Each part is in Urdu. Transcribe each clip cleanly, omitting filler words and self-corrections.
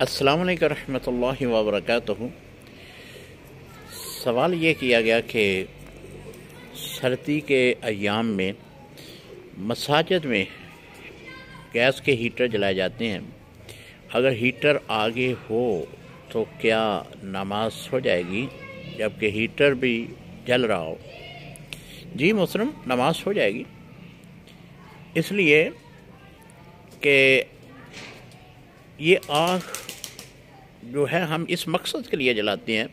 السلام علیکم ورحمۃ اللہ وبرکاتہ۔ سوال یہ کیا گیا کہ سردی کے ایام میں مساجد میں گیس کے ہیٹر جلائے جاتے ہیں، اگر ہیٹر آگے ہو تو کیا نماز ہو جائے گی جبکہ ہیٹر بھی جل رہا ہو؟ جی محترم، نماز ہو جائے گی، اس لیے کہ یہ آگ جو ہے ہم اس مقصد کے لیے جلاتے ہیں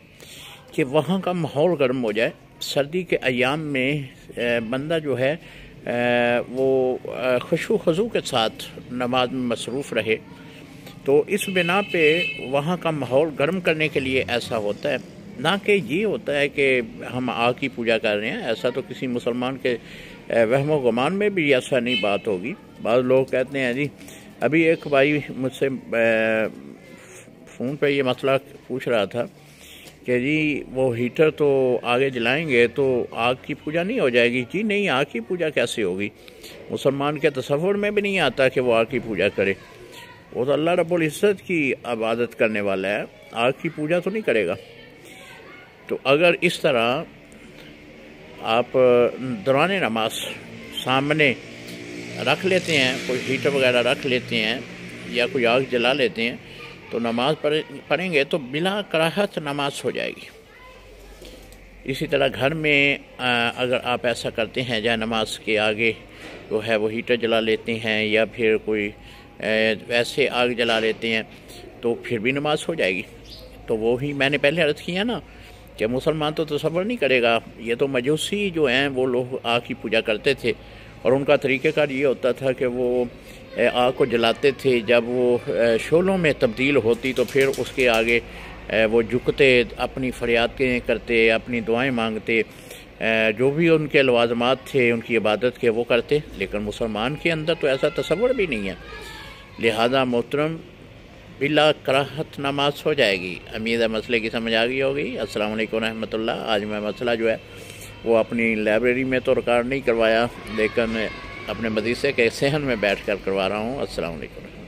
کہ وہاں کا ماحول گرم ہو جائے۔ سردی کے ایام میں بندہ جو ہے وہ خشوع و خضوع کے ساتھ نماز میں مصروف رہے، تو اس بنا پہ وہاں کا ماحول گرم کرنے کے لیے ایسا ہوتا ہے، نہ کہ یہ ہوتا ہے کہ ہم آگ کی پوجا کر رہے ہیں۔ ایسا تو کسی مسلمان کے وہم و گمان میں بھی ایسا نہیں بات ہوگی۔ بعض لوگ کہتے ہیں جی، ابھی ایک بھائی مجھ سے فون پہ یہ مسئلہ پوچھ رہا تھا کہ جی وہ ہیٹر تو آگے جلائیں گے تو آگ کی پوجا نہیں ہو جائے گی؟ جی نہیں، آگ کی پوجا کیسے ہوگی؟ مسلمان کے تصور میں بھی نہیں آتا کہ وہ آگ کی پوجا کرے۔ وہ تو اللہ رب العزت کی عبادت کرنے والا ہے، آگ کی پوجا تو نہیں کرے گا۔ تو اگر اس طرح آپ دوران نماز سامنے رکھ لیتے ہیں، کوئی ہیٹر وغیرہ رکھ لیتے ہیں یا کوئی آگ جلا لیتے ہیں، تو نماز پڑھیں گے تو بلا کراہت نماز ہو جائے گی۔ اسی طرح گھر میں اگر آپ ایسا کرتے ہیں جہاں نماز کے آگے جو ہے وہ ہیٹر جلا لیتے ہیں یا پھر کوئی ویسے آگ جلا لیتے ہیں تو پھر بھی نماز ہو جائے گی۔ تو وہی میں نے پہلے عرض کیا نا کہ مسلمان تو تصور نہیں کرے گا۔ یہ تو مجوسی جو ہیں وہ لوگ آگ کی پوجا کرتے تھے، اور ان کا طریقہ کار یہ ہوتا تھا کہ وہ آگ کو جلاتے تھے، جب وہ شعلوں میں تبدیل ہوتی تو پھر اس کے آگے وہ جھکتے، اپنی فریادیں کرتے، اپنی دعائیں مانگتے، جو بھی ان کے لوازمات تھے ان کی عبادت کے وہ کرتے۔ لیکن مسلمان کے اندر تو ایسا تصور بھی نہیں ہے، لہذا محترم بلا کراہت نماز ہو جائے گی۔ امید ہے مسئلے کی سمجھ آ گئی ہوگی۔ السلام علیکم ورحمۃ اللہ۔ آج میں مسئلہ جو ہے وہ اپنی لائبریری میں تو ریکارڈ نہیں کروایا، لیکن اپنے مدرسے کے صحن میں بیٹھ کر کروا رہا ہوں۔ السلام علیکم۔